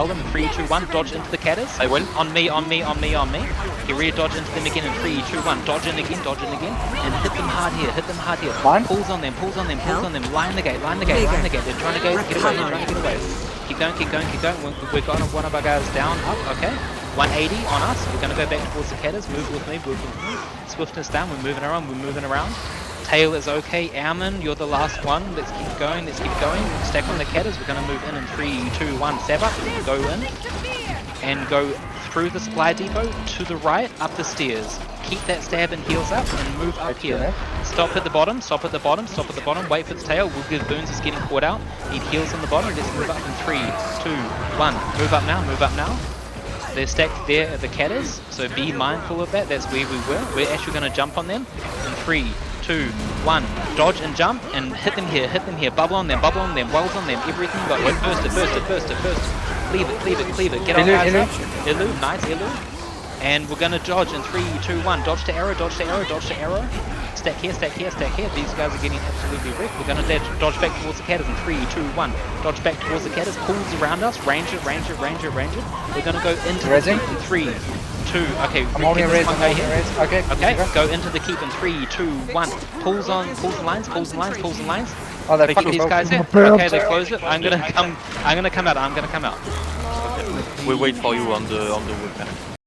Hold them in 3, 2, 1, dodge into the catters. I will. On me. You re-dodge into them again in 3, 2, 1, dodge in again, and hit them hard here, Fine. Pulls on them, line the gate, they're trying to go, get away. Keep going, we've got one of our guys down, up, okay. 180 on us, we're going to go back towards the catters, move with me. Swiftness down, we're moving around. Tail is okay, Airman, you're the last one, let's keep going, stack on the catters, we're going to move in 3, 2, 1, stab up, go in, and go through the supply depot, to the right, up the stairs. Keep that stab and heals up, and move up here. Stop at the bottom, wait for the tail, we'll give Boons is getting caught out, need heals on the bottom, let's move up in 3, 2, 1, move up now. They're stacked there at the catters, so be mindful of that, that's where we were. We're actually going to jump on them in 3, 2, 1, dodge and jump and hit them here, bubble on them, wells on them, everything you got here, burst it, cleave it, get our guys up, Ilu, nice Ilu, and we're going to dodge in 3, 2, 1, dodge to arrow, stack here, these guys are getting absolutely wrecked, we're going to dodge back towards the catters in 3, 2, 1, dodge back towards the catters, pulls around us, range it, we're going to go into the keep in 3, 2, okay, I'm holding a raise, okay, go into the keep in 3, 2, 1, pulls the lines. Oh, They keep these guys here. Okay, they close it. I'm gonna come out. We wait for you on the wood.